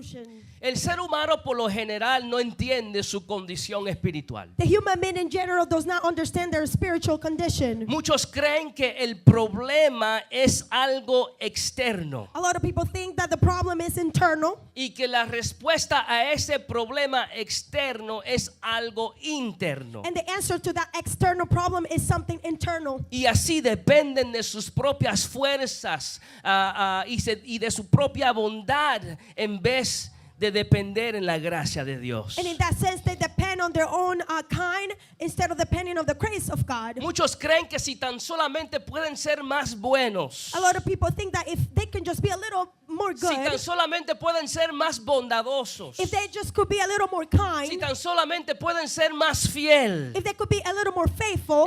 solution. El ser humano por lo general no entiende su condición espiritual. The human being in general does not understand their spiritual condition. Muchos creen que el problema es algo externo A lot of people think that the problem is internal y que la respuesta a ese problema externo es algo interno. and the answer to that external problem is something internal. Y así dependen de sus propias fuerzas y de su propia bondad en vez de depender en la gracia de Dios. And in that sense, they depend on their own kind instead of depending on the grace of God. Muchos creen que si tan solamente pueden ser más buenos, A lot of people think that if they can just be a little more si tan good, solamente pueden ser más bondadosos, if they just could be a little more si kind, tan solamente pueden ser más fiel, if they could be a little more faithful,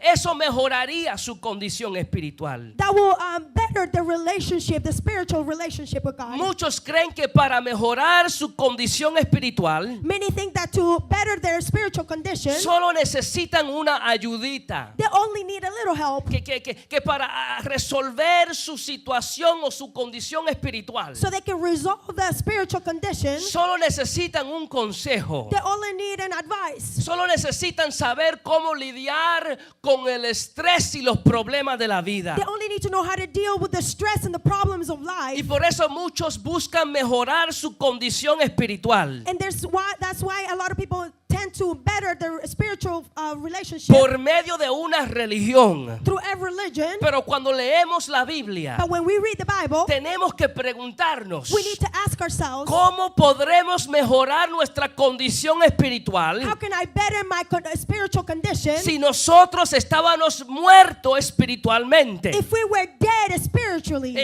eso mejoraría su condición espiritual. that will better the relationship, the spiritual relationship with God. Muchos creen que para mejorar su condición espiritual Many think that to better their spiritual condition, solo necesitan una ayudita. they only need a little help. Que para resolver su situación o su condición espiritual So they can resolve the spiritual condition, solo necesitan un consejo. they only need an advice. Solo necesitan saber cómo lidiar con el estrés y los problemas de la vida. They only need to know how to deal with the stress and the problems of Y life. por eso muchos buscan mejorar su condición espiritual And that's why a lot of people tend to better their spiritual relationship por medio de una religión. through every religion. Pero cuando leemos la Biblia, But when we read the Bible, tenemos que preguntarnos, we need to ask ourselves, ¿cómo podremos mejorar nuestra condición espiritual how can I better my spiritual condition si nosotros estábamos muertos espiritualmente? if we were dead spiritually?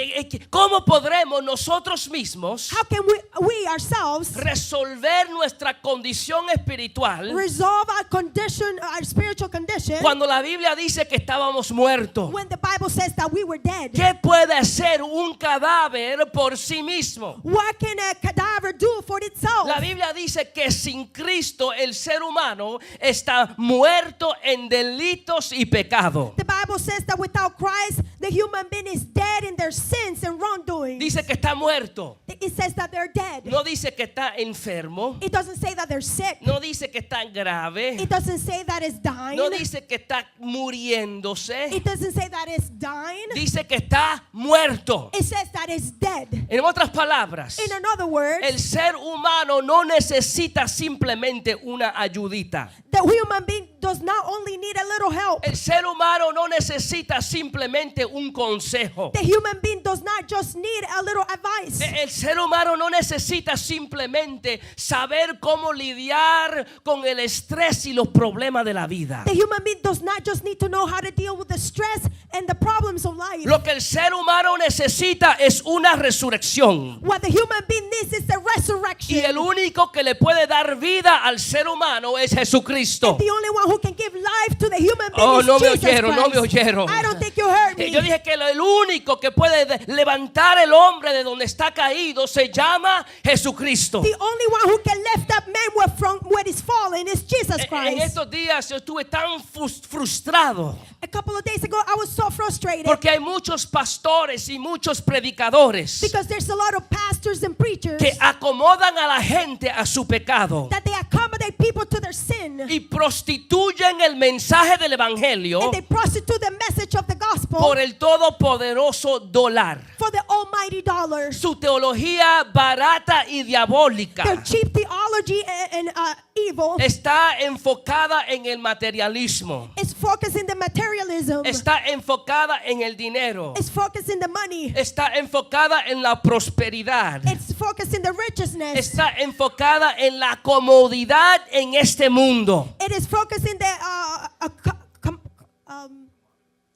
¿Cómo podremos nosotros mismos How can we ourselves resolver nuestra condición espiritual resolve our condition, our spiritual condition, cuando la Biblia dice que estábamos muertos? when the Bible says that we were dead? ¿Qué puede hacer un cadáver por sí mismo? What can a cadaver do for itself? La Biblia dice que sin Cristo el ser humano está muerto en delitos y pecado. The Bible says that without Christ, the human being is dead in their sins and wrongdoings. Dice que está muerto. It says that they're dead. No dice que está enfermo. It doesn't say that they're sick. No dice que está grave. It doesn't say that it's dying. No dice que está muriéndose. It doesn't say that it's dying. Dice que está muerto. It says that it's dead. En otras palabras, In another word, el ser humano no necesita simplemente una ayudita. the human being does not only need a little help. El ser humano no necesita simplemente un consejo. The human being does not just need a little advice. El ser humano no necesita simplemente saber cómo lidiar con el estrés y los problemas de la vida. The human being does not just need to know how to deal with the stress and the problems of life. Lo que el ser humano necesita es una resurrección. What the human being needs is the resurrection. Y el único que le puede dar vida al ser humano es Jesucristo. The only one who can give life to the human being Oh, is no me Jesus oyeron, no Christ. me oyeron. I don't think you heard me. Yo dije que el único que puede levantar el hombre de donde está caído se llama Jesucristo. The only one who can lift up men from where he's fallen is Jesus En Christ. estos días yo estuve tan frustrado A couple of days ago, I was so frustrated porque hay muchos pastores y muchos predicadores because there's a lot of pastors and preachers que acomodan a la gente a su pecado that they accommodate people to their sin y prostituyen el mensaje del evangelio and they prostitute the message of the gospel por el todopoderoso dólar. for the almighty dollar. Su teología barata y diabólica Their cheap theology and evil está enfocada en el materialismo. is focused in the materialism. Está enfocada en el dinero. It's focused in the money. Está enfocada en la prosperidad. It's focused in the richness. Está enfocada en la comodidad en este mundo. It is focused in the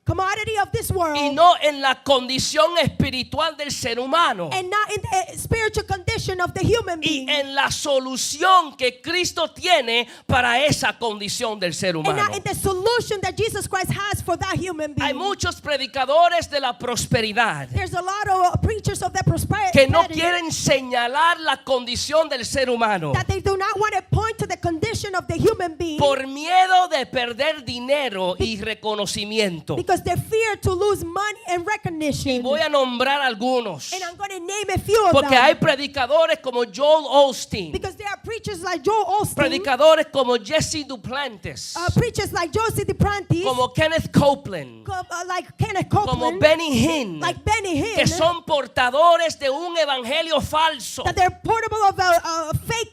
commodity of this world Y no en la condición espiritual del ser humano. and not in the spiritual condition of the human Y being en la solución que Cristo tiene para esa condición del ser and humano. not in the solution that Jesus Christ has for that human Hay being. muchos predicadores de la prosperidad There's a lot of preachers of the prosperity que no quieren señalar la condición del ser humano that they do not want to point to the condition of the human being por miedo de perder dinero y reconocimiento. because because they fear to lose money and recognition. Voy a nombrar algunos. And I'm going to name a few of Porque them. hay predicadores como Joel Osteen, Because there are preachers like Joel Osteen, predicadores como Jesse Duplantis, preachers like Josie DePrantis, como Kenneth Copeland, like Kenneth como Copeland, Benny Hinn, like Benny Hinn, que son portadores de un evangelio falso, that they're portable of a fake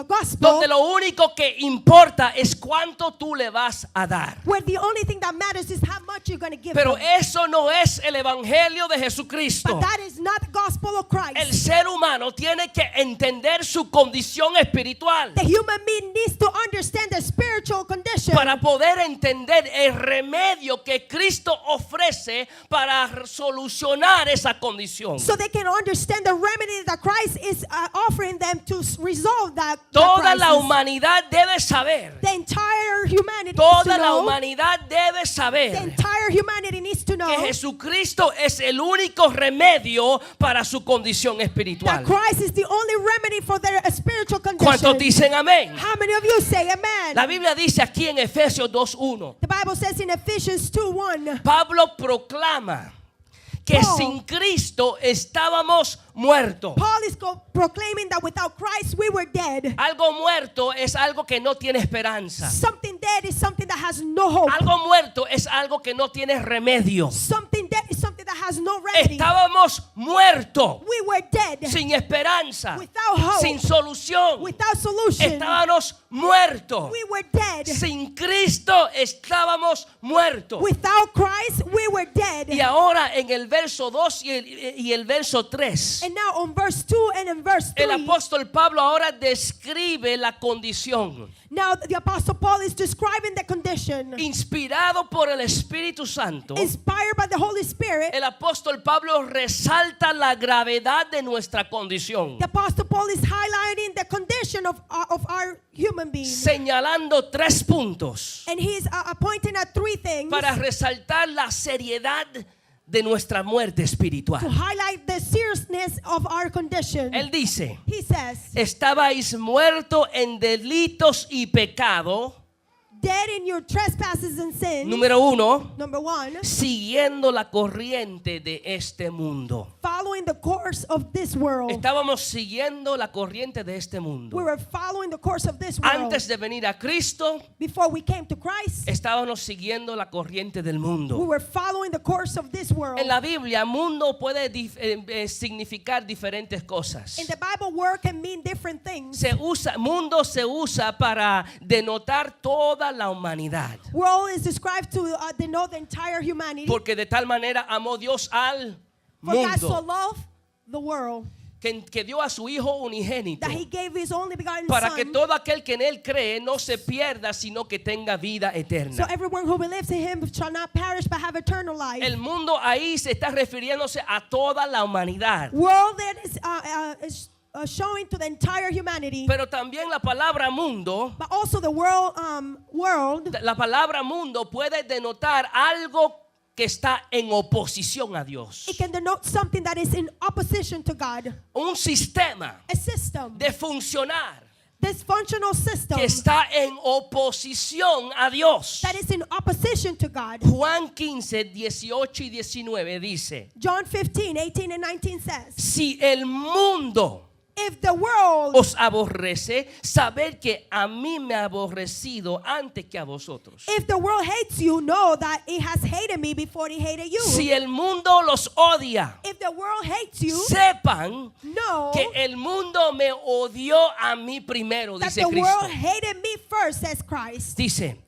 gospel, donde lo único que importa es cuánto tú le vas a dar. where the only thing that matters is how much you're going to give Pero them. eso no es el evangelio de Jesucristo. But that is not the gospel of Christ. El ser humano tiene que entender su condición espiritual The human being needs to understand their spiritual condition para poder entender el remedio que Cristo ofrece para solucionar esa condición. so they can understand the remedy that Christ is offering them to resolve that Toda la crisis. humanidad debe saber. The entire humanity needs Toda to la know. humanidad debe The saber entire humanity needs to know que Jesucristo es el único remedio para su condición that espiritual. Christ is the only remedy for their spiritual ¿Cuántos condition. dicen amén? How many of you say amen? La Biblia dice aquí en Efesios 2:1, The Bible says in Ephesians 2:1, Pablo proclama que Paul. sin Cristo estábamos muertos. Paul is proclaiming that without Christ we were dead. Algo muerto es algo que no tiene esperanza. Something dead is something that has no hope. Algo muerto es algo que no tiene remedio. Something dead is something that has no remedy. Estábamos muertos, We were dead, sin esperanza, without hope, sin solución. without solution. Estábamos muertos. We were dead. Sin Cristo estábamos muertos. Without Christ we were dead. Y ahora en el verso 2 y el verso 3, And now on verse 2 and in verse 3, el apóstol Pablo ahora describe la condición. now the Apostle Paul is describing the condition. Inspirado por el Espíritu Santo, Inspired by the Holy Spirit, el apóstol Pablo resalta la gravedad de nuestra condición, the Apostle Paul is highlighting the condition of our human being. señalando 3 puntos And he's pointing at 3 things para resaltar la seriedad de nuestra muerte espiritual. to highlight the seriousness of our condition. Él dice: He says, estabais muertos en delitos y pecado. dead in your trespasses and sins. Número 1, Number 1, siguiendo la corriente de este mundo. following the course of this world. Estábamos siguiendo la corriente de este We mundo. were following the course of this world. Antes de venir a Cristo, Before we came to Christ, estábamos siguiendo la corriente del we mundo. were following the course of this world. En la Biblia, mundo puede significar diferentes cosas. In the Bible, word can mean different things. Mundo se usa para denotar toda la humanidad. World is described to denote the entire humanity. Porque de tal manera amó Dios al For God so mundo loved the world que dio a su Hijo unigénito, that He gave His only begotten para Son, que todo aquel que en Él cree no se pierda, sino que tenga vida so eterna. everyone who believes in Him shall not perish but have eternal life. El mundo ahí se está refiriéndose a toda la humanidad. World that is showing to the entire humanity, Pero también la palabra mundo, but also the world. la palabra mundo puede denotar algo que está en oposición a Dios. It can denote something that is in opposition to God. Un sistema A system, de funcionar dysfunctional system que está en oposición a Dios. that is in opposition to God. Juan 15, 18 y 19 dice: John 15, 18 and 19 says, si el mundo if the world os aborrece, sabed que a mí me ha aborrecido antes que a vosotros. If the world hates you, know that it has hated me before it hated you. Si el mundo los odia, If the world hates you, sepan know que el mundo me odió a mí primero, that dice the Cristo. world hated me first, says Christ. Dice: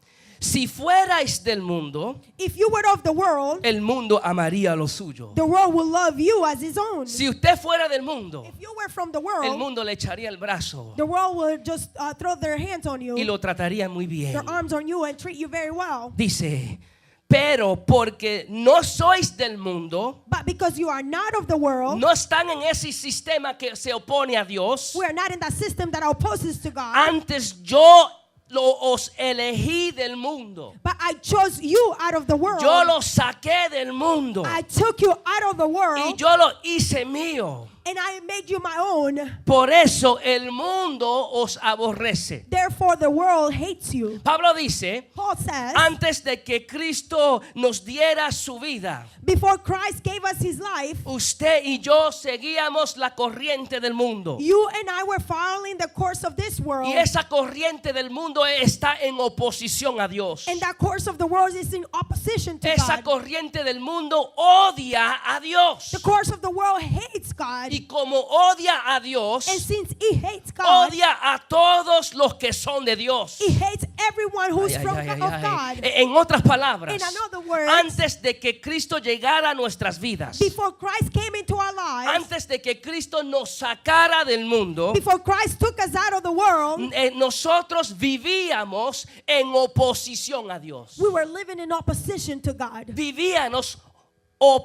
si fuerais del mundo, If you were of the world, el mundo amaría lo suyo. the world will love you as his own. Si usted fuera del mundo, If you were from the el world, mundo le echaría el brazo the world will just throw their hands on you, y lo trataría muy bien. their arms on you, and treat you very well. Dice: pero porque no sois del mundo, But because you are not of the world, no están en ese sistema que se opone a Dios. we are not in that system that opposes to God. Antes yo os elegí del mundo. But I chose you out of the world. Yo lo saqué del mundo I took you out of the y world, yo lo hice mío. and I made you my own. Por eso el mundo os aborrece. Therefore the world hates you. Pablo dice, Paul says, antes de que Cristo nos diera su vida, before Christ gave us his life, usted y yo seguíamos la corriente del mundo. you and I were following the course of this world. Y esa corriente del mundo está en oposición a Dios. And that course of the world is in opposition to Esa God. corriente del mundo odia a Dios. The course of the world hates God. Y como odia a Dios, And since he hates God, odia a todos los que son de Dios. he hates everyone who's Ay, from ay, ay, of ay. God. En otras palabras, In another words, antes de que Cristo llegara a nuestras vidas, before Christ came into our lives, antes de que Cristo nos sacara del mundo, before Christ took us out of the world, nosotros vivíamos en oposición a Dios. we were living in opposition to God. Vivíamos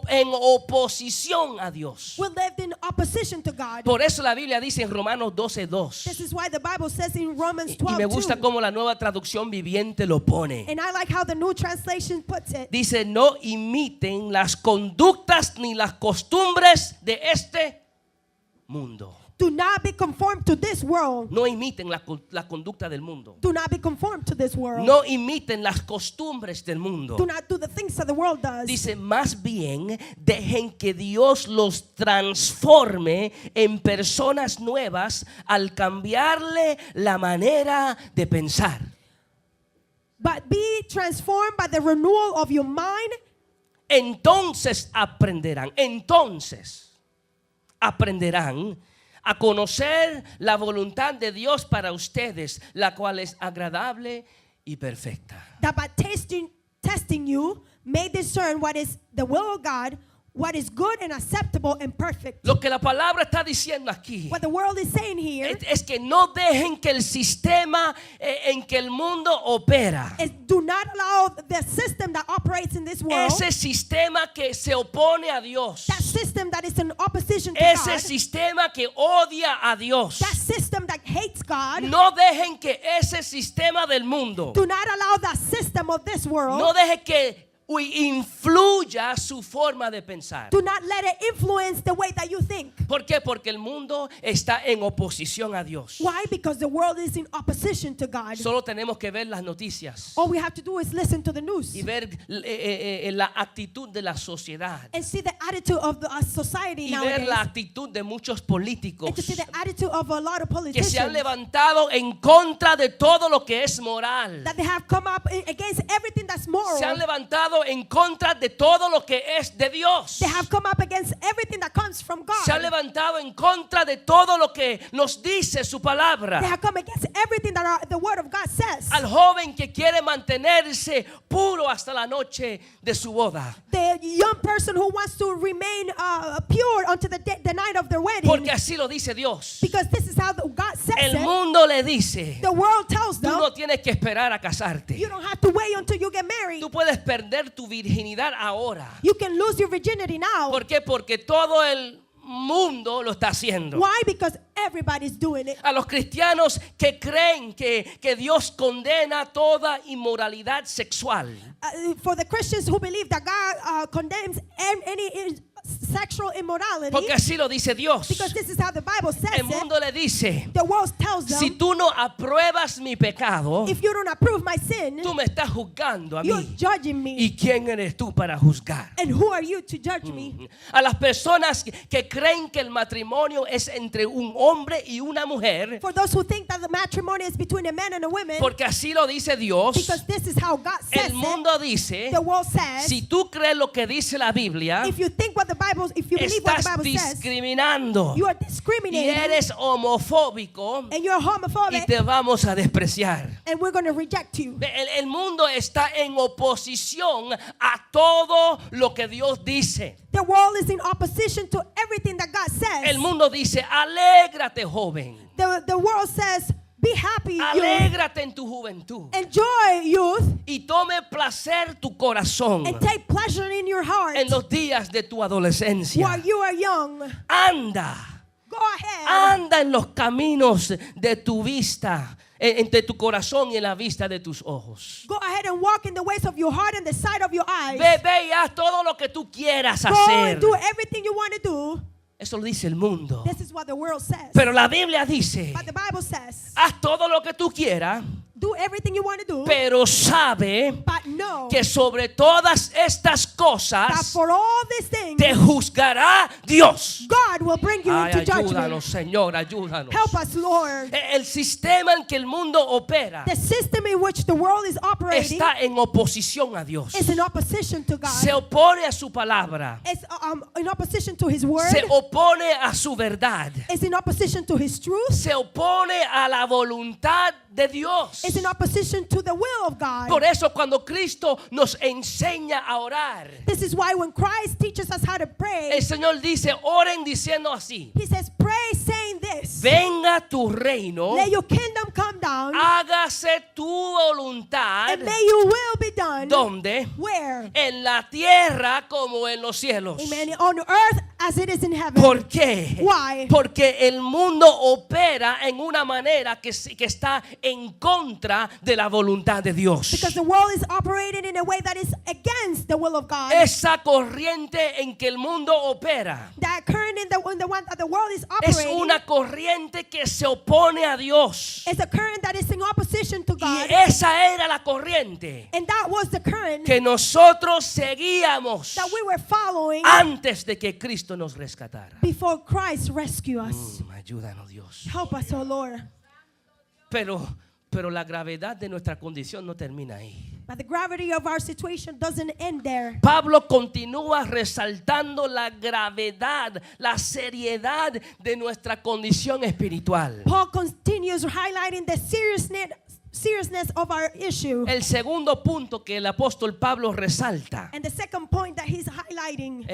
en oposición a Dios. We lived in opposition to God. Por eso la Biblia dice en Romanos 12:2. This is why the Bible says in Romans Y me gusta 12:2. cómo la nueva traducción viviente lo pone. And I like how the New Translation puts it. Dice, no imiten las conductas ni las costumbres de este mundo. Do not be conformed to this world. No imiten la conducta del mundo. Do not be conformed to this world. No imiten las costumbres del mundo. Do not do the things that the world does. Dice, más bien dejen que Dios los transforme en personas nuevas al cambiarle la manera de pensar. But be transformed by the renewal of your mind. Entonces aprenderán a conocer la voluntad de Dios para ustedes, la cual es agradable y perfecta. That by testing you may discern what is the will of God, what is good and acceptable and perfect. Lo que la palabra está diciendo aquí What the world is saying here es que no dejen que el sistema en que el mundo opera, is do not allow the system that operates in this world, ese sistema que se opone a Dios, that system that is in opposition to ese God, sistema que odia a Dios, that system that hates God, no dejen que ese sistema del mundo, do not allow that system of this world, no dejen que influya su forma de pensar. do not let it influence the way that you think. ¿Por qué? Porque el mundo está en oposición a Dios. Why? Because the world is in opposition to God. Solo tenemos que ver las noticias All we have to do is listen to the news y ver la actitud de la sociedad and see the attitude of the society y ver nowadays, la actitud de muchos políticos and to see the attitude of a lot of que se han politicians levantado en contra de todo lo que es moral. that they have come up against everything that's moral. Se han levantado en contra de todo lo que es de Dios. They have come up against everything that comes from God. Se han levantado en contra de todo lo que nos dice su They palabra. have come against everything that the Word of God says. Al joven que quiere mantenerse puro hasta la noche de su boda. The young person who wants to remain pure until the night of their wedding. Porque así lo dice Dios. Because this is how God says El it. mundo le dice, The world tells tú them, no tienes que esperar a casarte. you don't have to wait until you get married. Tú puedes perder tu virginidad ahora. You can lose your virginity now. ¿Por qué? Porque todo el mundo lo está haciendo. Why? Because everybody's doing it. A los cristianos que creen que Dios condena toda inmoralidad sexual. For the Christians who believe that God condemns any sexual immorality, Porque así lo dice Dios. because this is how the Bible says El mundo it, le dice, the world tells them, si tú no apruebas mi pecado, if you don't approve my sin, tú me estás juzgando a you're mí. judging me. ¿Y quién eres tú para juzgar? And who are you to judge me? A las personas que creen que el matrimonio es entre un hombre y una mujer, For those who think that the matrimony is between a man and a woman, porque así lo dice Dios, because this is how God says el mundo dice, it, the world says, si tú crees lo que dice la Biblia, if you think what the Bible, if you believe what the estás Bible says, discriminando you are y discriminating eres homofóbico and you're y homophobic, te vamos a despreciar. and we're going to reject you. El mundo está en oposición a todo lo que Dios dice. The world is in opposition to everything that God says. El mundo dice, alégrate joven, The world says, be happy, youth. alégrate en tu juventud Enjoy, youth, y tome placer tu corazón and take pleasure in your heart en los días de tu adolescencia. while you are young. Anda, Go ahead. anda en los caminos de tu vista, entre tu corazón y en la vista de tus ojos. Go ahead and walk in the ways of your heart and the sight of your eyes. Ve y haz todo lo que tú quieras Go hacer. and do everything you want to do. Eso lo dice el mundo. This is what the world says. Pero la Biblia dice, But the Bible says, haz todo lo que tú quieras, do everything you want to do, pero sabe but know que sobre todas estas that cosas for all these things, te juzgará Dios. God will bring you Ay, into ayúdanos, judgment. Señor, ayúdanos. Help us, Lord. El sistema en que el mundo opera The system in which the world is operating está en oposición a Dios. is in opposition to Se God. opone a su palabra. It's in opposition to His word. Se opone a su verdad. It's in opposition to His truth. Se opone a la voluntad de Dios. It's in opposition to the will of God. Por eso cuando Cristo nos enseña a orar, This is why when Christ teaches us how to pray, el Señor dice, oren diciendo así: He says, pray saying this. venga tu reino, Let your kingdom come down, hágase tu voluntad, and may your will be done. ¿dónde? Where? En la tierra como en los cielos. Amen. On earth as it is in heaven. ¿Por qué? Why? Porque el mundo opera en una manera que está en contra de la voluntad de Dios. Because the world is operating in a way that is against the will of God. Esa corriente en que el mundo opera That current in the one that the world is es operating una corriente que se opone a Dios. is a current that is in opposition to Y God. esa era la corriente And that was the current que nosotros seguíamos that we were following antes de que Cristo nos rescatara. before Christ rescued us. Ayúdanos, Dios. Help us, oh Lord. Pero la gravedad de nuestra condición no termina ahí. But the gravity of our situation doesn't end there. Pablo continúa resaltando la gravedad, la seriedad de nuestra condición espiritual. Paul continues highlighting the seriousness of our issue. El segundo punto que el apóstol Pablo resalta And the second point that he's highlighting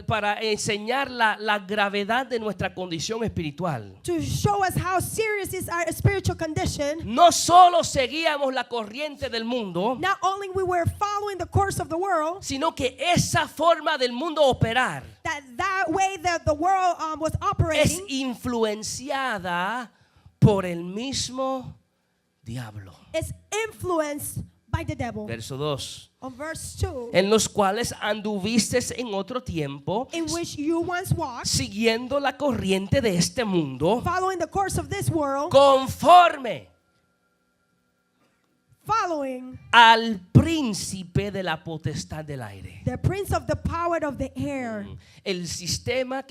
para enseñar la gravedad de nuestra condición espiritual. to show us how serious is our spiritual condition. No solo seguíamos la corriente del mundo, Not only we were following the course of the world, sino que esa forma del mundo operar that way that the world was es operating influenciada por el mismo diablo. is influenced by the devil. Verso 2. On verse 2, En los cuales anduvisteis en otro tiempo, in which you once walked, siguiendo la corriente de este mundo, following the course of this world, conforme following al príncipe de la potestad del aire. the prince of the power of the air. El sistema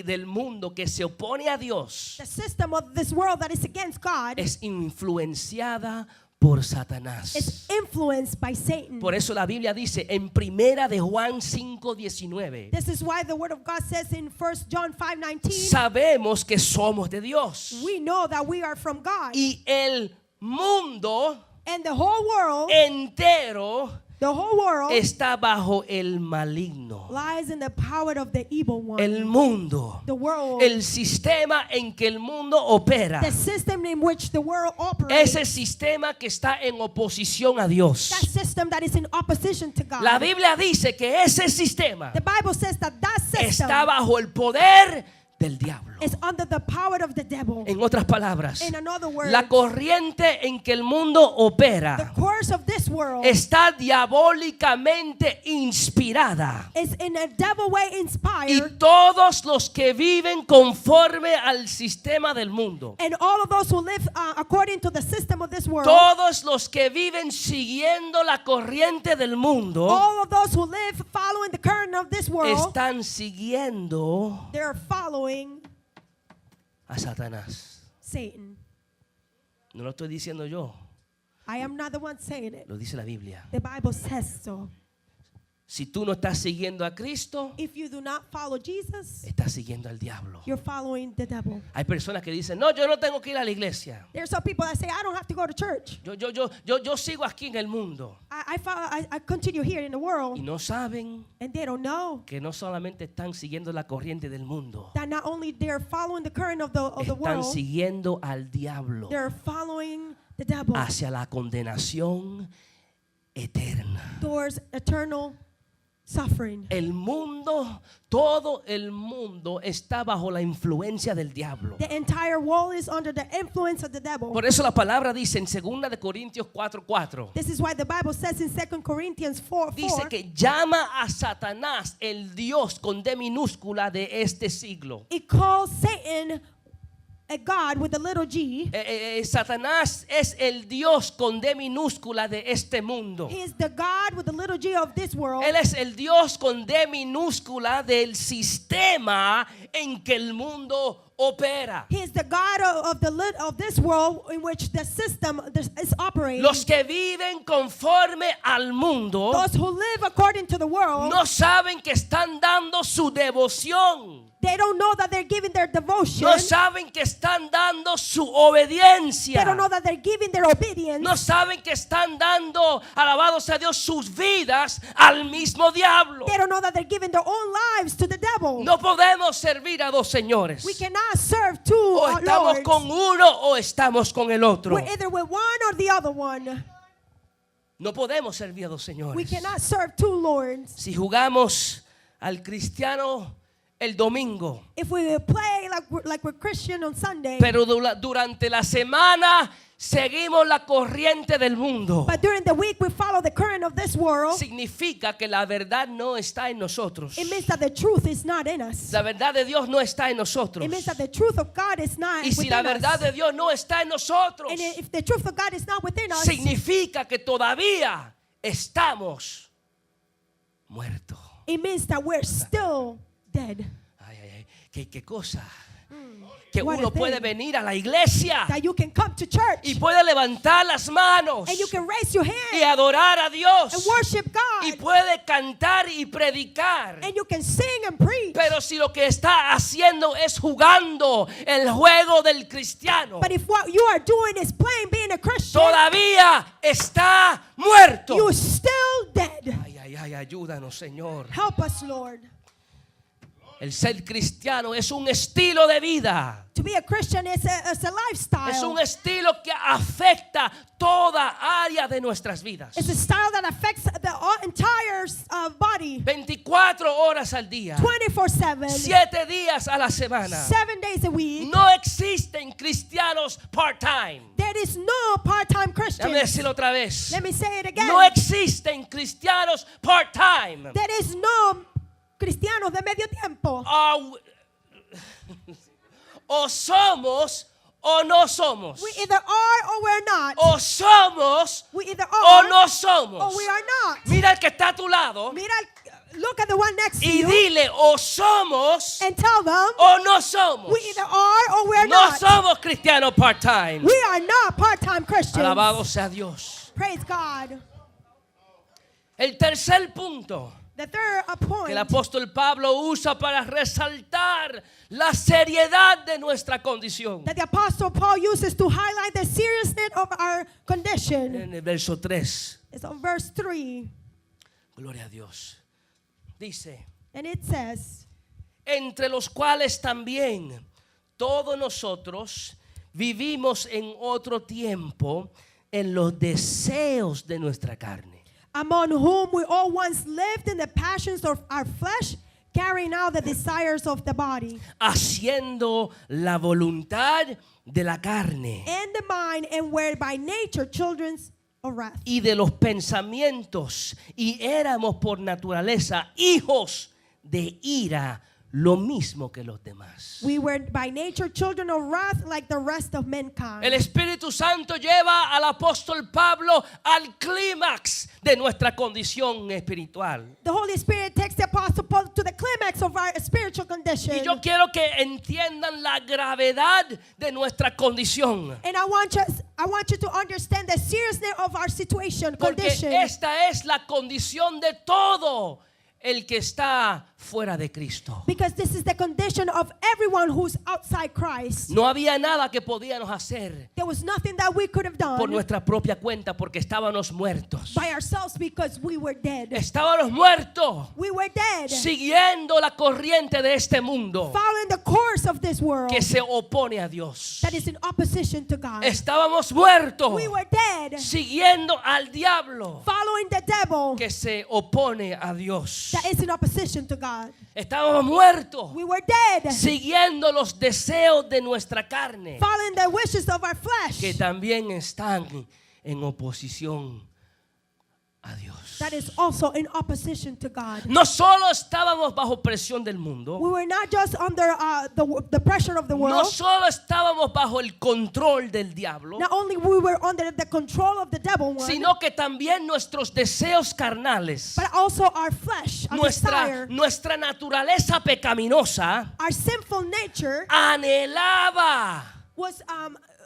del mundo que se opone a Dios The system of this world that is against God es influenciada por Satanás. is influenced by Satan. Por eso la Biblia dice en Primera de Juan 5:19, This is why the word of God says in 1 John 5:19, sabemos que somos de Dios we know that we are from God. y el mundo And the whole world, entero the whole world está bajo el maligno. lies in the power of the evil one. El mundo, The world, el sistema en que el mundo opera, the system in which the world operates, ese sistema que está en oposición a Dios. that system that is in opposition to God. La Biblia dice que ese sistema The Bible says that system está bajo el poder del diablo. is under the power of the devil. En otras palabras, In another word, la corriente en que el mundo the opera course of this world está diabólicamente inspirada. is in a devil way Y inspired, todos los que viven conforme al sistema del mundo, and all of those who live according to the system of this world, todos los que viven siguiendo la corriente del mundo, all of those who live following the current of this world, están siguiendo they're following a Satanás. Satan. No lo estoy diciendo yo, I am not the one saying it. lo dice la Biblia. The Bible says so. Si tú no estás siguiendo a Cristo, If you do not follow Jesus, estás siguiendo al diablo. you're following the devil. Hay personas que dicen, no, yo no tengo que ir a la iglesia. There's some people that say, I don't have to go to church. Yo sigo aquí en el mundo. I continue here in the world, Y no saben and they don't know que no solamente están siguiendo la corriente del mundo, that not only they're following the current of the están world, siguiendo al diablo they're following the devil hacia la condenación eterna. towards eternal suffering. El mundo, todo el mundo está bajo la influencia del diablo. The entire world is under the influence of the devil. Por eso la palabra dice en 2 de Corintios 4:4. This is why the Bible says in 2 Corinthians 4:4, Dice que llama a Satanás el Dios con D minúscula de este siglo. it calls Satan a God with a little g. Satanás es el Dios con D minúscula de este mundo. He is the God with a little g of this world. Él es el Dios con D minúscula del sistema en que el mundo opera. He is the God of this world in which the system is operating. Los que viven conforme al mundo Those who live according to the world, no saben que están dando su devoción. they don't know that they're giving their devotion. No saben que están dando su They obediencia. don't know that they're giving their obedience. No saben que están dando, alabado sea Dios, sus vidas al mismo diablo. They don't know that they're giving their own lives to the devil. No podemos servir a dos señores. We cannot serve two O estamos lords. con uno o estamos con el otro. We're either with one or the other one. No podemos servir a dos We señores. cannot serve two lords. Si jugamos al cristiano el domingo, If we play like we're Christian on Sunday, pero durante la semana seguimos la corriente del mundo, but during the week we follow the current of this world, significa que la verdad no está en nosotros. it means that the truth is not in us. La verdad de Dios no está en nosotros. It means that the truth of God is not Y si la within verdad us. de Dios no está en nosotros, And if the truth of God is not within us, significa que todavía estamos muertos. it means that we're still dead. Ay, ay, ay. ¿Qué cosa? Que What a uno thing. puede venir a la iglesia That you can come to church y puede levantar las manos and you can raise your y hand adorar a Dios and worship y God puede cantar y predicar. and you can sing and preach. Pero si lo que está haciendo es jugando el juego del cristiano, But if what you are doing is playing being a Christian, todavía está muerto. you're still dead. Ay, ay, ay, ayúdanos, Señor. Help us, Lord. El ser cristiano es un estilo de vida. To be a Christian is a Es un lifestyle. estilo que afecta toda área de nuestras vidas. It's a style that affects the entire body 24 horas al día, 24/7, 7 días a la semana. 7 days a week. No existen cristianos part-time. There is no part-time Déjame Christian. decirlo otra vez. Let me say it again. No existen cristianos part-time. There is no cristianos de medio tiempo. O somos o no somos. We either are or we're not. O somos We either o are no or somos. we are not. Mira el que está a tu lado Mira, look at the one next to y you dile o somos and tell them o no somos. we either are or we're No not. somos cristianos part-time. We are not part-time Christians. Alabado sea Dios. Praise God. El tercer punto The third point que el apóstol Pablo usa para resaltar la seriedad de nuestra condición. that the Apostle Paul uses to highlight the seriousness of our condition En el verso 3. is on verse 3. Gloria a Dios. Dice, And it says, entre los cuales también todos nosotros vivimos en otro tiempo en los deseos de nuestra carne. among whom we all once lived in the passions of our flesh, carrying out the desires of the body Haciendo la voluntad de la carne and the mind, and were by nature children of wrath. y de los pensamientos, y éramos por naturaleza hijos de ira, lo mismo que los demás. We were by nature children of wrath like the rest of mankind. El Espíritu Santo lleva al apóstol Pablo al clímax de nuestra condición espiritual. The Holy Spirit takes the Apostle Paul to the climax of our spiritual condition. Y yo quiero que entiendan la gravedad de nuestra condición. And I want you to understand the seriousness of our situation, Porque condition. esta es la condición de todo el que está fuera de Cristo. Because this is the condition of everyone who's outside Christ. No había nada que podíamos hacer There was nothing that we could have por done nuestra propia cuenta porque estábamos muertos. by ourselves because we were dead. Estábamos muertos We were dead, siguiendo la corriente de este mundo following the course of this world que se opone a Dios. that is in opposition to God. Estábamos muertos We were dead, siguiendo al diablo following the devil que se opone a Dios. that is in opposition to God. Estábamos muertos We were dead, siguiendo los deseos de nuestra carne following the wishes of our flesh que también están en oposición a Dios. that is also in opposition to God. No solo estábamos bajo presión del mundo, We were not just under the pressure of the no world. solo estábamos bajo el control del diablo, Not only we were under the control of the devil one, sino que también nuestros deseos carnales, but also our flesh, our desire, nuestra naturaleza pecaminosa our sinful nature anhelaba was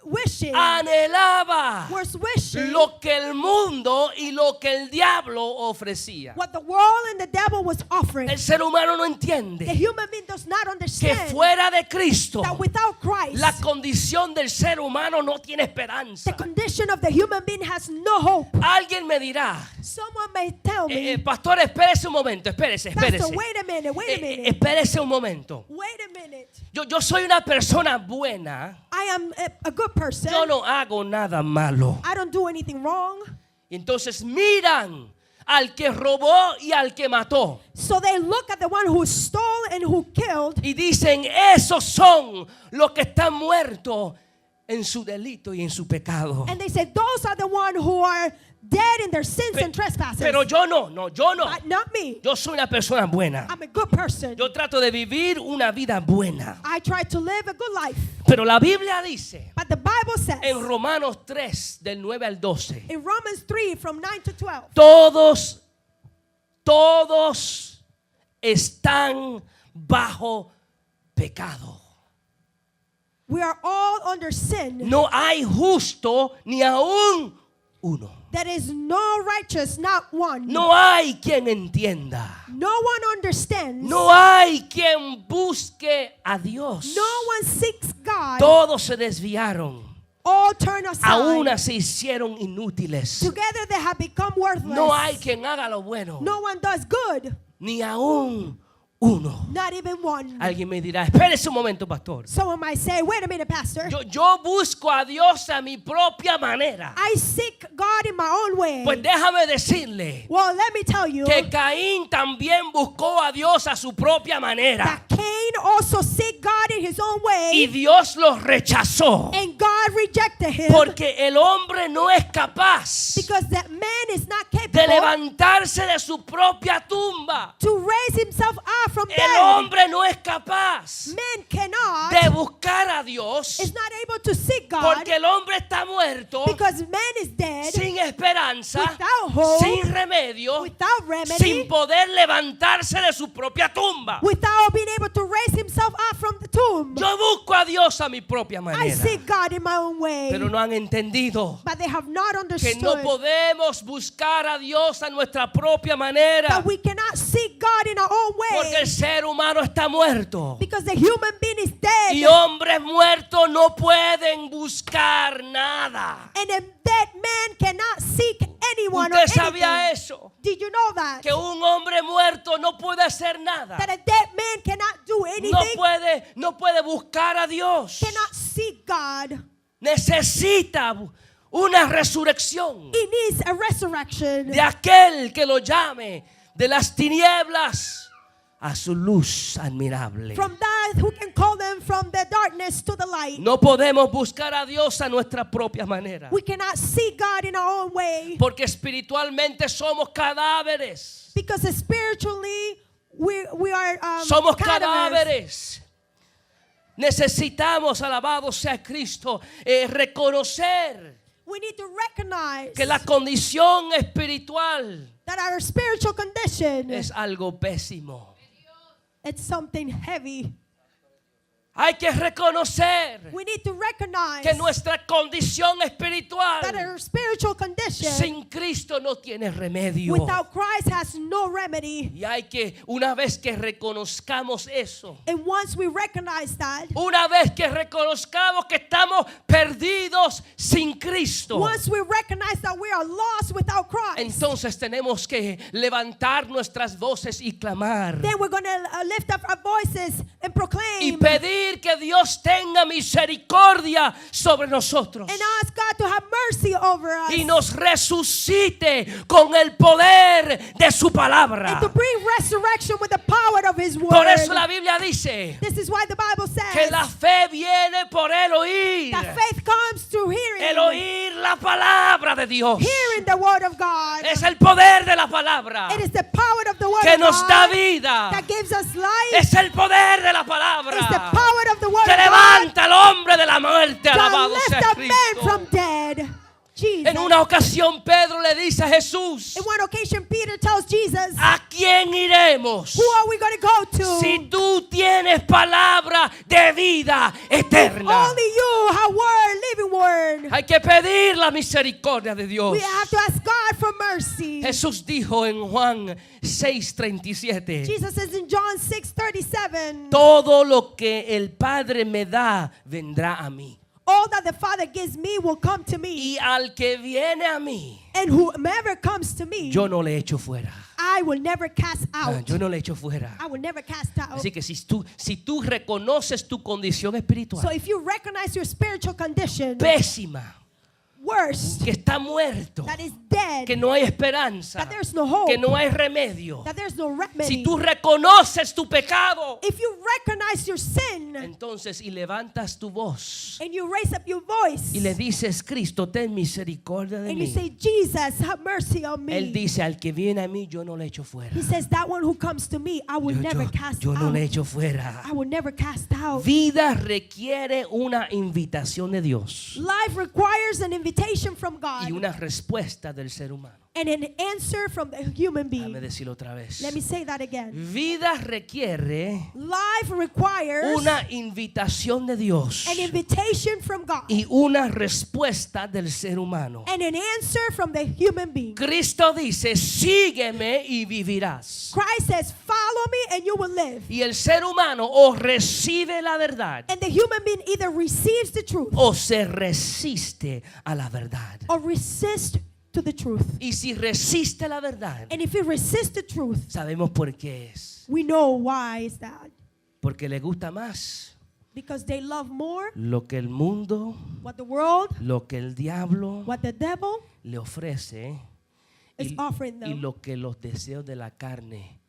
wishing, was wishing lo que el mundo y lo que el diablo ofrecía. what the world and the devil was offering. El ser humano no The entiende human being does not que understand fuera de Cristo that without Christ, la condición del ser humano no tiene esperanza. the condition of the human being has no hope. Alguien me dirá, Someone may tell me, pastor, espérese un momento, espérese. Pastor, wait a minute, Espérese un momento. wait a minute. Yo soy una persona buena. I am a good person. Yo no hago nada malo. I don't do anything wrong. Entonces miran al que robó y al que mató So they look at the one who stole and who killed, y dicen, esos son los que están muertos en su delito y en su pecado. and they say those are the one who are dead in their sins and trespasses. Pero yo no. Not me. Yo soy una persona buena. I'm a good person. Yo trato de vivir una vida buena. I try to live a good life. Pero la Biblia dice But the Bible says en Romanos 3 del 9 al 12, in Romans 3 from 9 to 12, todos están bajo pecado. we are all under sin. No hay justo ni aún uno. There is no righteous, not one. No hay quien entienda. No one understands. No hay quien busque a Dios. No one seeks God. Todos se desviaron. All turn aside. Aún se hicieron inútiles. Together they have become worthless. No hay quien haga lo bueno. No one does good. Ni aún uno. Not even one. Alguien me dirá, espérese un momento, pastor. Someone might say, wait a minute, Pastor. Yo busco a Dios a mi propia manera. I seek God in my own way. Pues déjame decirle Well, let me tell you que Caín también buscó a Dios a su propia manera. that Cain also seek God in his own way, Y Dios los rechazó. and God rejected him Porque el hombre no es capaz because that man is not de capable levantarse de su propia tumba. to raise himself up from El dead. hombre no es capaz Man cannot, de buscar a Dios is not able to seek God porque el hombre está muerto, because man is dead, sin esperanza, without hope, sin remedio, without remedy, sin poder levantarse de su propia tumba. without being able to raise himself up from the tomb. Yo busco a Dios a mi propia I manera, seek God in my own way, pero no han entendido but they have not que understood no podemos buscar a Dios a nuestra propia manera, that we cannot seek God in our own porque way el ser humano está muerto. because the human being is dead, Y hombres muertos no pueden buscar nada. and a dead man cannot seek anyone or ¿Usted sabía anything. eso? Did you know that? Que un hombre muerto no puede hacer nada. That a dead man cannot do anything, No puede buscar a Dios. cannot seek God. Necesita una resurrección He needs a resurrection de aquel que lo llame de las tinieblas a su luz admirable. from that who can call them from the darkness to the light. No podemos buscar a Dios a nuestra propia manera, We cannot seek God in our own way porque espiritualmente somos cadáveres. because spiritually we are Somos cadavers. cadáveres. Necesitamos, alabado sea Cristo, reconocer We need to recognize que la condición espiritual that our spiritual condition es algo pésimo. it's something heavy. Hay que reconocer We need to recognize que nuestra condición espiritual that our spiritual condition sin Cristo no tiene remedio. without Christ has no remedy. Y hay que, una vez que reconozcamos eso, And once we recognize that, una vez que reconozcamos que estamos perdidos sin Cristo, once we recognize that we are lost without Christ, entonces tenemos que levantar nuestras voces y clamar then we're going to lift up our voices and y proclaim pedir que Dios tenga misericordia sobre nosotros and ask God to have mercy over us y nos resucite con el poder de su palabra. and to bring resurrection with the power of His word. Por eso la Biblia dice This is why the Bible que says la fe viene por el oír, that faith comes through hearing, el oír la palabra de Dios. hearing the word of God. Es el poder de la palabra It is the power of the word que of nos da God vida. that gives us life. Es el poder de la It's the palabra power of the word que of God levanta al hombre de la muerte. to Alabado lift sea up man from Cristo. dead. Jesus. En una ocasión Pedro le dice a Jesús: In one occasion, Peter tells Jesus, ¿a quién iremos who are we going to go to? si tú tienes palabra de vida eterna? Only you have word, living word. Hay que pedir la misericordia de Dios. We have to ask God for mercy. Jesús dijo en Juan 6:37: Jesus says in John 6:37, todo lo que el Padre me da vendrá a mí, all that the Father gives me will come to me, y al que viene a mí and whomever comes to me, yo no le echo fuera. I will never cast out. Yo no le echo fuera. I will never cast out. Así que si tú reconoces tu condición espiritual So if you recognize your spiritual condition, pésima, worst, que está muerto, that is dead, que no hay esperanza, that there's no hope, que no hay remedio, that there's no remedy, si tú reconoces tu pecado, if you recognize your sin entonces y levantas tu voz and you raise up your voice y le dices: Cristo, ten misericordia de and you mí. say, Jesus, have mercy on me. Él dice: al que viene a mí yo no le echo fuera. He says, that one who comes to me, I will never cast Yo no out. le echo fuera. I will never cast out. Vida requiere una invitación de Dios Life requires an invitation from God y una respuesta del ser humano. and an answer from the human being. Déjame decirlo otra vez. Let me say that again. Vida requiere Life requires una invitación de Dios an invitation from God y una respuesta del ser humano. and an answer from the human being. Cristo dice: sígueme y vivirás. Christ says, follow me and you will live. Y el ser humano o recibe la verdad And the human being either receives the truth o se resiste a la verdad. or resist to the truth. Y si resiste la verdad, And if you resist the truth, sabemos por qué es. we know why is that. Porque le gusta más Because they love more lo que el mundo, what the world, lo que el diablo what the devil le ofrece is offering y them, lo que los deseos de la carne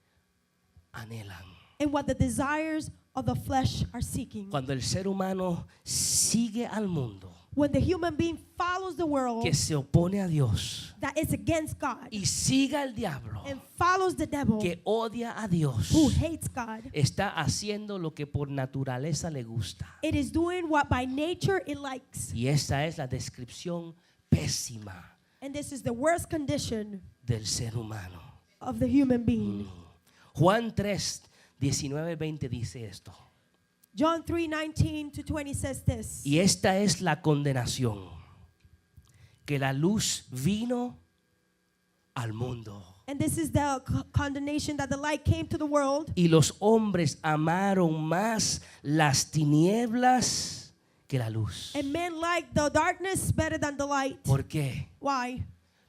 anhelan. and what the desires of the flesh are seeking. Cuando el ser humano sigue al mundo When the human being follows the world que se opone a Dios that is against God y siga al diablo and follows the devil que odia a Dios, who hates God, está haciendo lo que por naturaleza le gusta. it is doing what by nature it likes. Y esa es la descripción pésima And this is the worst condition del ser humano. of the human being. Juan 3:19-20 dice esto: John 3:19-20 says this. y esta es la condenación, que la luz vino al mundo And this is the condemnation, that the light came to the world, y los hombres amaron más las tinieblas que la luz. and men liked the darkness better than the light. ¿Por qué? Why?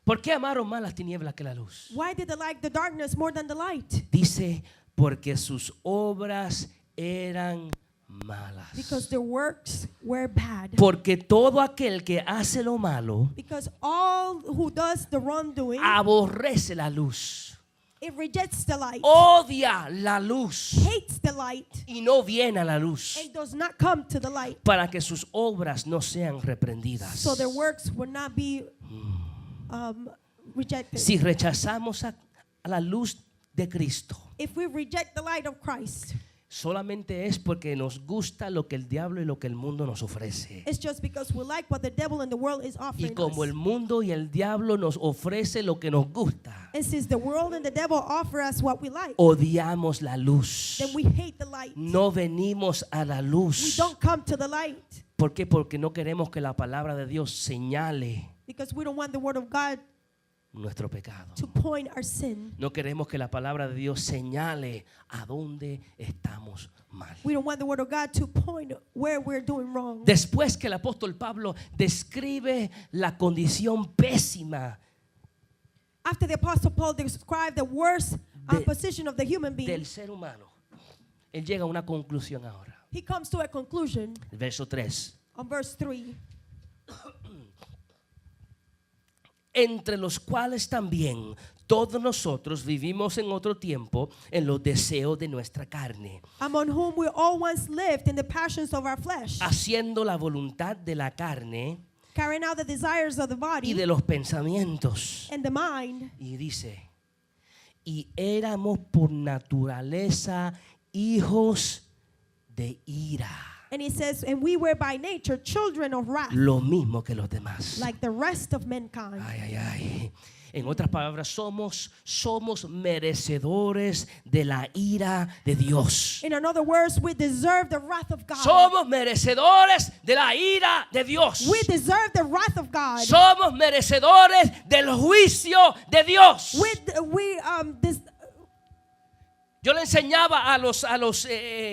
¿Por qué amaron más las tinieblas que la luz? Why did they like the darkness more than the light? Dice: porque sus obras eran malas. Because their works were bad. Porque todo aquel que hace lo malo Because all who does the wrongdoing, aborrece la luz, it rejects the light, odia la luz hates the light, y no viene a la luz, and does not come to the light. para que sus obras no sean reprendidas. So their works will not be rejected. Si rechazamos a la luz de Cristo, If we reject the light of Christ, solamente es porque nos gusta lo que el diablo y lo que el mundo nos ofrece. It's just because we like what the devil and the world is Y offering como us. el mundo y el diablo nos ofrece lo que nos gusta, And since the world and the devil offer us what we like, odiamos la luz. then we hate the light. No venimos a la We luz. don't come to the light ¿Por qué? Porque no queremos que la palabra de Dios señale because we don't want the word of God nuestro pecado. to point our sin. No queremos que la palabra de Dios señale a dónde estamos mal. We don't want the word of God to point where we're doing wrong. Después que el apóstol Pablo describe la condición pésima After the apostle Paul described the worst De- position of the human being, del ser humano, él llega a una conclusión ahora. he comes to a conclusion El verso 3. on verse 3. Entre los cuales también todos nosotros vivimos en otro tiempo en los deseos de nuestra carne, Among whom we all once lived in the passions of our flesh, haciendo la voluntad de la carne carrying out the desires of the y body de los pensamientos. and the mind. Y dice, y éramos por naturaleza hijos de ira, And he says, and we were by nature children of wrath, lo mismo que los demás. like the rest of mankind. Ay, ay, ay. En otras palabras, somos merecedores de la ira de Dios. In other words, we deserve the wrath of God. Somos merecedores de la ira de Dios. We deserve the wrath of God. Somos merecedores del juicio de Dios. Yo le enseñaba a los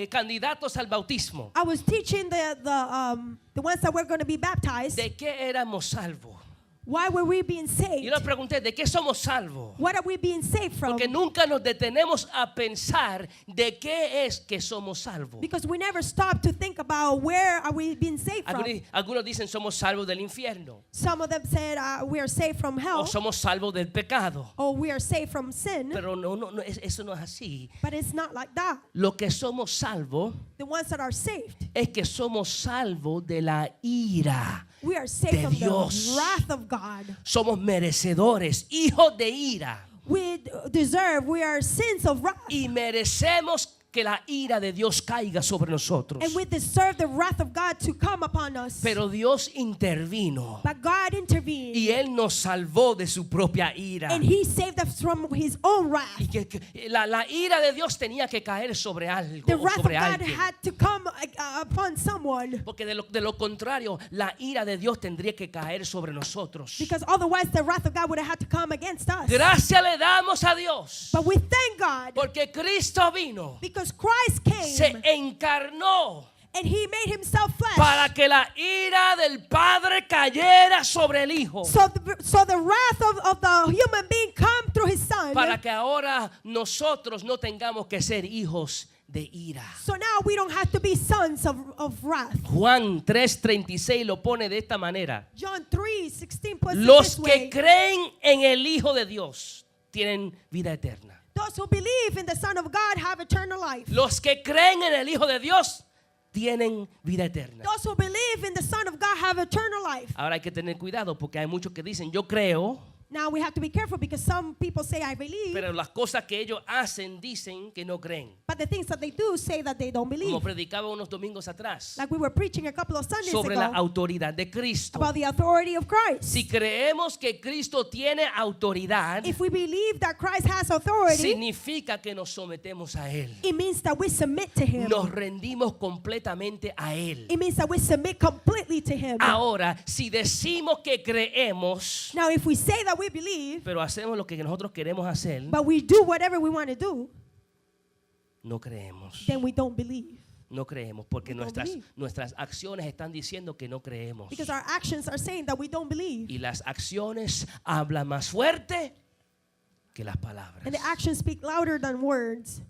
candidatos al bautismo I was teaching the ones that were going to be baptized. de qué éramos salvos. Why were we being Y saved? yo le pregunté, ¿de qué somos salvos? What are we being saved from? Porque nunca nos detenemos a pensar de qué es que somos salvos. Because we never stop to think about where are we being saved from. Algunos dicen somos salvos del infierno, Some of them said we are saved from o hell, somos salvos del pecado. or we are saved from sin. Pero no, eso no es así. But it's not like that. Lo que somos salvos The ones that are saved, es que somos salvos de la ira. we are saved De from Dios. the wrath of God. Somos merecedores, hijos de ira. We are sins of wrath. Y merecemos que la ira de Dios caiga sobre nosotros. And we deserve the wrath of God to come upon us. Pero Dios intervino But God intervened. y Él nos salvó de su propia ira. And He saved us from His own wrath. Y que la ira de Dios tenía que caer sobre algo The o wrath of sobre God alguien. had to come upon someone. Porque de lo contrario, la ira de Dios tendría que caer sobre nosotros. Because otherwise the wrath of God would have had to come against us. Gracias le damos a Dios. But we thank God Porque Cristo vino, because Christ se came encarnó and He made Himself flesh. para que la ira del Padre cayera sobre el Hijo. So the wrath of the human being come through His Son. Para que ahora nosotros no tengamos que ser hijos de ira. So now we don't have to be sons of wrath. Juan 3:36 lo pone de esta manera. John 3:16 puts it Los this que way. creen en el Hijo de Dios tienen vida eterna. Those who believe in the Son of God have eternal life. Los que creen en el Hijo de Dios tienen vida eterna. Those who believe in the Son of God have eternal life. Ahora hay que tener cuidado porque hay muchos que dicen yo creo, Now we have to be careful because some people say I believe, pero las cosas que ellos hacen dicen que no creen. but the things that they do say that they don't believe. Como predicaba unos domingos atrás Like we were preaching a couple of Sundays sobre la ago autoridad de Cristo. about the authority of Christ. Si creemos que Cristo tiene autoridad, If we believe that Christ has authority, significa que nos sometemos a Él. it means that we submit to Him. Nos rendimos completamente a Él. It means that we submit completely to Him. Ahora, si decimos que creemos, Now if we say that we believe, pero hacemos lo que nosotros queremos hacer, but we do whatever we want to do, no creemos. then we don't believe. No creemos porque We don't believe. nuestras acciones están diciendo que no creemos. Because our actions are saying that we don't believe. Y las acciones hablan más fuerte que las palabras. And the actions speak louder than words.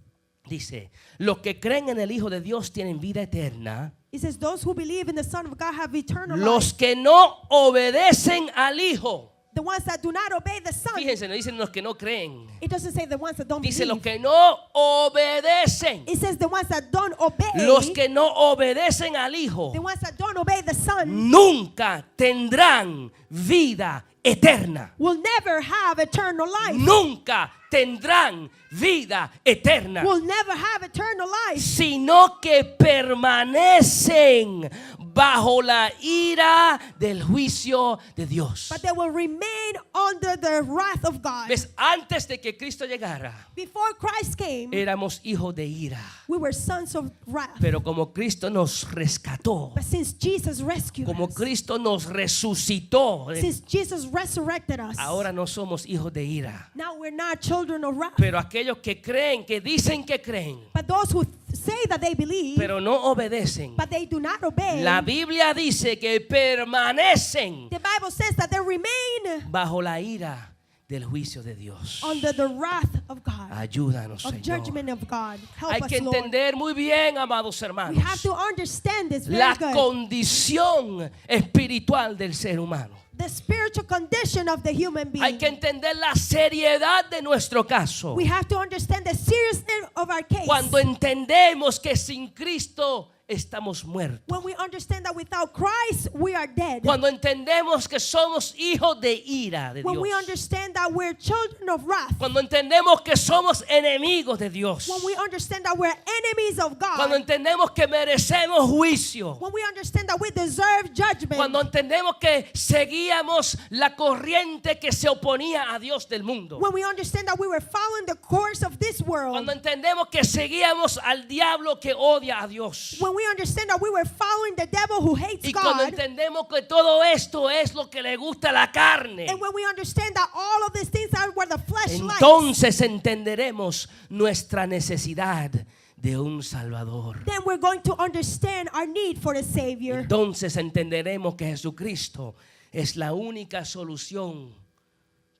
Dice, los que creen en el Hijo de Dios tienen vida eterna. It says, those who believe in the Son of God have eternal Los life. que no obedecen al Hijo. The ones that do not obey the Son. Fíjense, no dicen los que no creen. It doesn't say the ones that don't Dice los believe. que no obedecen. It says the ones that don't obey. Los que no obedecen al Hijo The ones that don't obey the Son nunca tendrán vida eterna. will never have eternal life. Nunca tendrán vida eterna, Will never have eternal life. sino que permanecen bajo la ira del juicio de Dios. But they will remain under the wrath of God. ¿Ves? Antes de que Cristo llegara, Before Christ came, éramos hijos de ira. we were sons of wrath. Pero como Cristo nos rescató, But since Jesus rescued como us, Cristo nos resucitó, since Jesus resurrected us, ahora no somos hijos de ira. now we're not children of wrath. Pero aquellos que creen, que dicen que creen, But those who say that they believe, pero no obedecen, but they do not obey, la Biblia dice que permanecen the Bible says that they remain bajo la ira del juicio de Dios. under the wrath of God, Ayúdanos, of Señor. judgment of God. Help Hay us, que Lord. entender muy bien, amados hermanos, We have to understand this very la good. condición espiritual del ser humano. The spiritual condition of the human being. Hay que entender la seriedad de nuestro caso. We have to understand the seriousness of our case. Cuando entendemos que sin Cristo estamos muertos. When we understand that without Christ we are dead. Cuando entendemos que somos hijos de ira de When we Dios. understand that we're children of wrath. Cuando entendemos que somos enemigos de Dios. When we understand that we're enemies of God. Cuando entendemos que merecemos juicio. When we understand that we deserve judgment. Cuando entendemos que seguíamos la corriente que se oponía a Dios del mundo. When we understand that we were following the course of this world. Cuando entendemos que seguíamos al diablo que odia a Dios. When we understand that we were following the devil who hates Y cuando God. entendemos que todo esto es lo que le gusta a la carne, And when we understand that all of these things are what the flesh likes. entonces entenderemos nuestra necesidad de un Salvador. Then we're going to understand our need for a Savior. Entonces entenderemos que Jesucristo es la única solución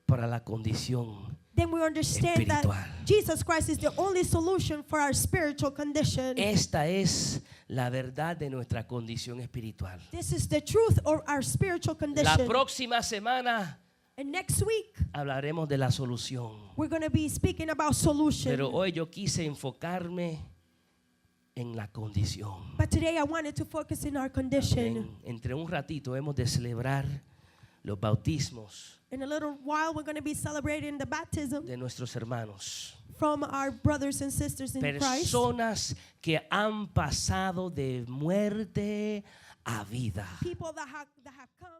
para la condición. Then we understand that Espiritual. Jesus Christ is the only solution for our spiritual condition. Esta es la verdad de nuestra condición espiritual. This is the truth of our spiritual La condition. próxima semana And next week, hablaremos de la solución. we're going to be speaking about solution. Pero hoy yo quise enfocarme en la condición. But today I wanted to focus in our condition. Entre un ratito hemos de celebrar los bautismos In a little while, we're going to be celebrating the baptism de nuestros hermanos. from our brothers and sisters in Christ. Personas que han pasado de muerte a vida. People that have come